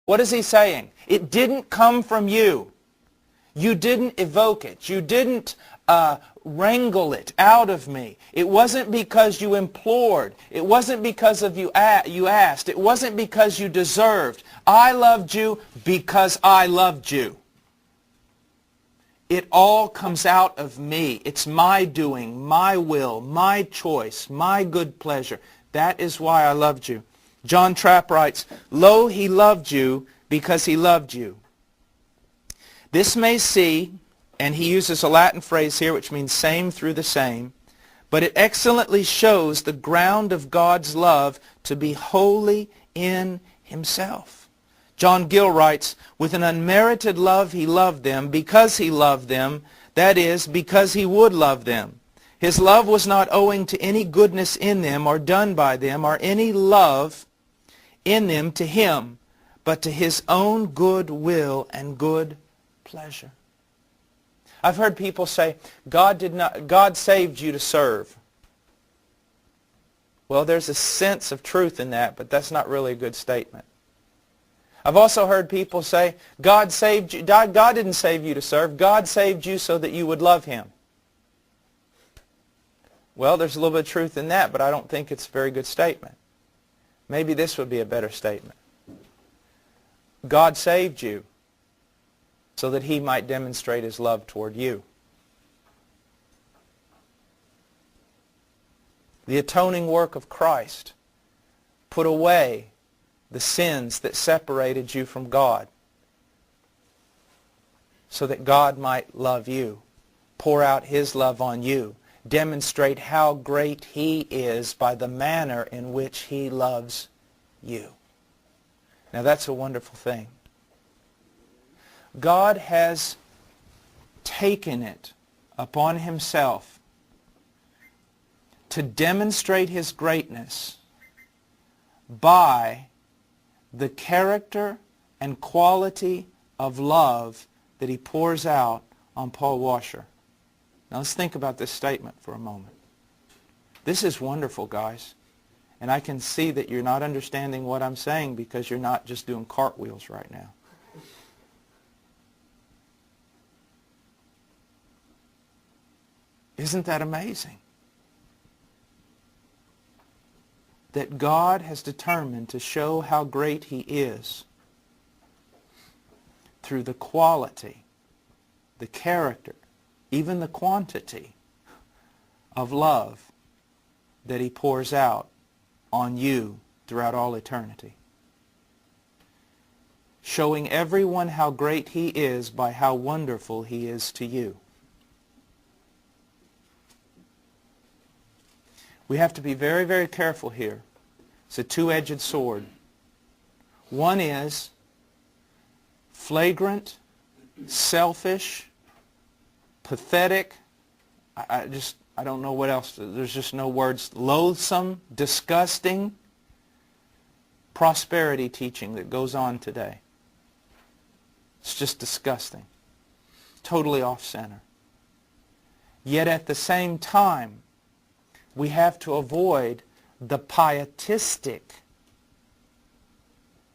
What is he saying? It didn't come from you. You didn't evoke it. You didn't wrangle it out of me. It wasn't because you implored. It wasn't because of you asked. It wasn't because you deserved. I loved you because I loved you. It all comes out of me. It's my doing, my will, my choice, my good pleasure. That is why I loved you. John Trapp writes, "Lo, he loved you because he loved you." This may see, and he uses a Latin phrase here which means same through the same, but it excellently shows the ground of God's love to be wholly in himself. John Gill writes, "With an unmerited love he loved them because he loved them, that is, because he would love them. His love was not owing to any goodness in them or done by them or any love in them to him, but to his own good will and good pleasure." I've heard people say, God saved you to serve. Well, there's a sense of truth in that, but that's not really a good statement. I've also heard people say, God saved you. God didn't save you to serve. God saved you so that you would love him. Well, there's a little bit of truth in that, but I don't think it's a very good statement. Maybe this would be a better statement. God saved you so that he might demonstrate his love toward you. The atoning work of Christ put away the sins that separated you from God so that God might love you, pour out his love on you, demonstrate how great he is by the manner in which he loves you. Now that's a wonderful thing. God has taken it upon himself to demonstrate his greatness by the character and quality of love that he pours out on Paul Washer. Now let's think about this statement for a moment. This is wonderful, guys. And I can see that you're not understanding what I'm saying because you're not just doing cartwheels right now. Isn't that amazing? That God has determined to show how great he is through the quality, the character, even the quantity of love that he pours out on you throughout all eternity. Showing everyone how great he is by how wonderful he is to you. We have to be very, very careful here. It's a two-edged sword. One is flagrant, selfish, pathetic. I don't know what else. There's just no words. Loathsome, disgusting prosperity teaching that goes on today. It's just disgusting. Totally off-center. Yet at the same time, we have to avoid the pietistic,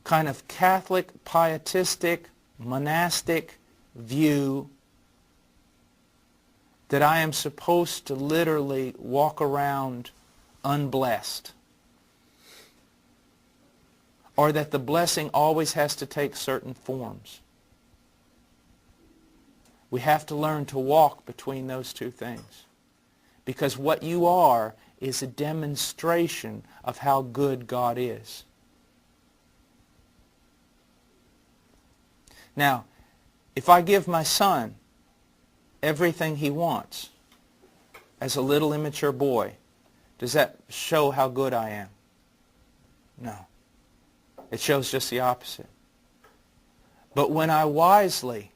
kind of Catholic, pietistic, monastic view that I am supposed to literally walk around unblessed. Or that the blessing always has to take certain forms. We have to learn to walk between those two things. Because what you are is a demonstration of how good God is. Now, if I give my son everything he wants as a little immature boy, does that show how good I am? No. It shows just the opposite. But when I wisely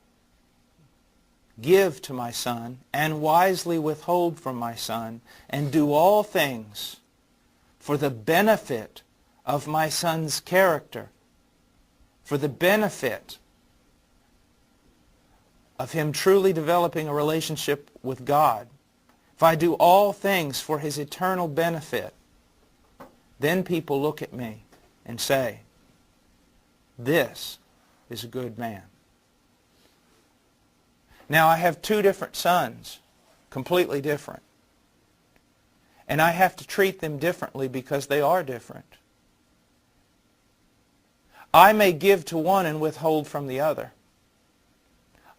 give to my son and wisely withhold from my son and do all things for the benefit of my son's character, for the benefit of him truly developing a relationship with God, if I do all things for his eternal benefit, then people look at me and say, this is a good man. Now I have two different sons, completely different. And I have to treat them differently because they are different. I may give to one and withhold from the other.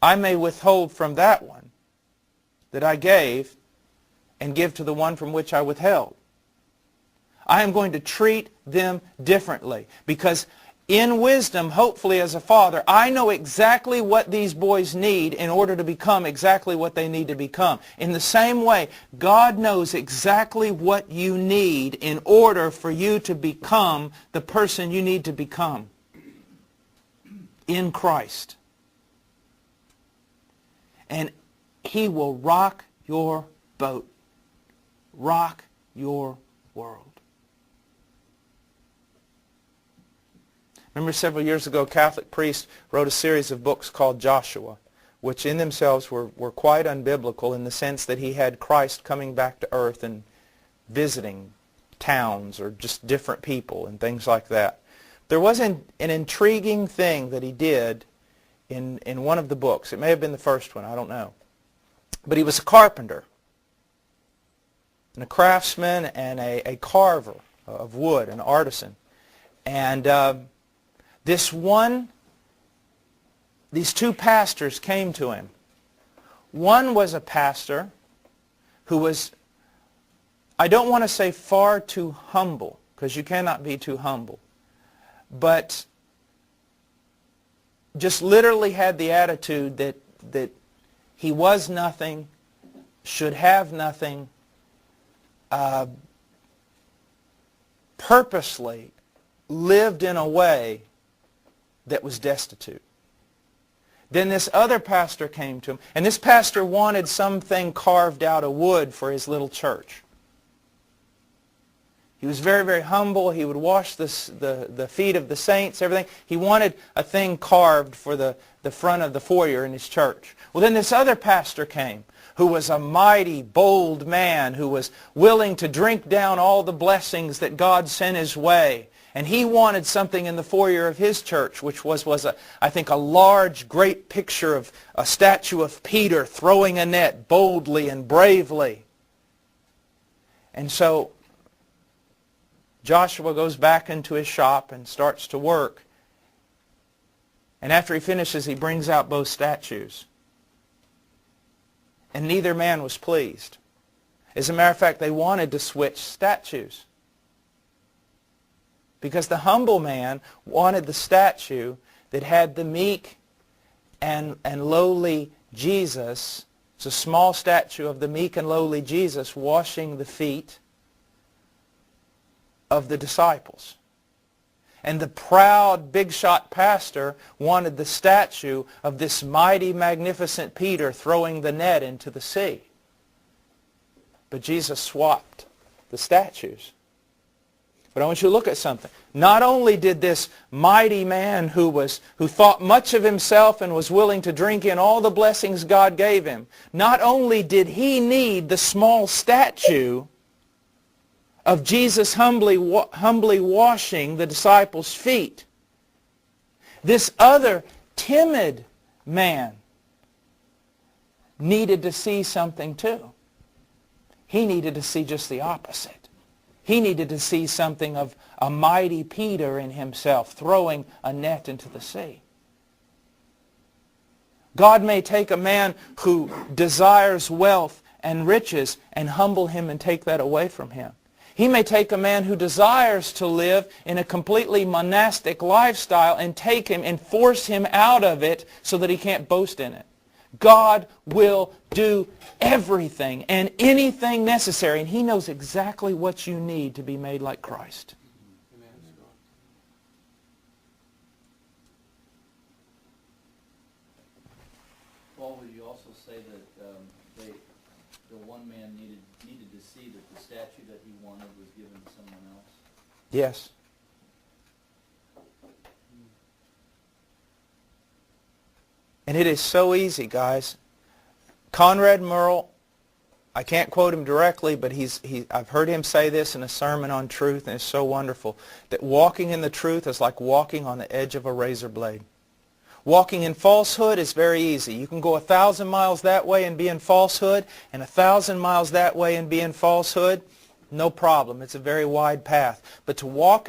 I may withhold from that one that I gave and give to the one from which I withheld. I am going to treat them differently because in wisdom, hopefully as a father, I know exactly what these boys need in order to become exactly what they need to become. In the same way, God knows exactly what you need in order for you to become the person you need to become in Christ. And He will rock your boat, rock your world. Remember several years ago, a Catholic priest wrote a series of books called Joshua, which in themselves were quite unbiblical in the sense that he had Christ coming back to earth and visiting towns or just different people and things like that. There was an intriguing thing that he did in one of the books. It may have been the first one, I don't know. But he was a carpenter and a craftsman and a carver of wood, an artisan. And these two pastors came to him. One was a pastor who was, I don't want to say far too humble, because you cannot be too humble, but just literally had the attitude that he was nothing, should have nothing, purposely lived in a way that was destitute. Then this other pastor came to him, and this pastor wanted something carved out of wood for his little church. He was very, very humble. He would wash the feet of the saints, everything. He wanted a thing carved for the front of the foyer in his church. Well, then this other pastor came, who was a mighty, bold man, who was willing to drink down all the blessings that God sent his way. And he wanted something in the foyer of his church, which was I think, a large, great picture of a statue of Peter throwing a net boldly and bravely. And so Joshua goes back into his shop and starts to work. And after he finishes, he brings out both statues. And neither man was pleased. As a matter of fact, they wanted to switch statues. Because the humble man wanted the statue that had the meek and lowly Jesus. It's a small statue of the meek and lowly Jesus washing the feet of the disciples. And the proud, big-shot pastor wanted the statue of this mighty, magnificent Peter throwing the net into the sea. But Jesus swapped the statues. But I want you to look at something. Not only did this mighty man who thought much of himself and was willing to drink in all the blessings God gave him, not only did he need the small statue of Jesus humbly washing the disciples' feet, this other timid man needed to see something too. He needed to see just the opposite. He needed to see something of a mighty Peter in himself throwing a net into the sea. God may take a man who desires wealth and riches and humble him and take that away from him. He may take a man who desires to live in a completely monastic lifestyle and take him and force him out of it so that he can't boast in it. God will do everything and anything necessary, and He knows exactly what you need to be made like Christ. Paul, would you also say that the one man needed to see that the statue that he wanted was given to someone else? Yes. And it is so easy, guys. Conrad Merle, I can't quote him directly, but I've heard him say this in a sermon on truth, and it's so wonderful, that walking in the truth is like walking on the edge of a razor blade. Walking in falsehood is very easy. You can go 1,000 miles that way and be in falsehood, and 1,000 miles that way and be in falsehood. No problem. It's a very wide path. But to walk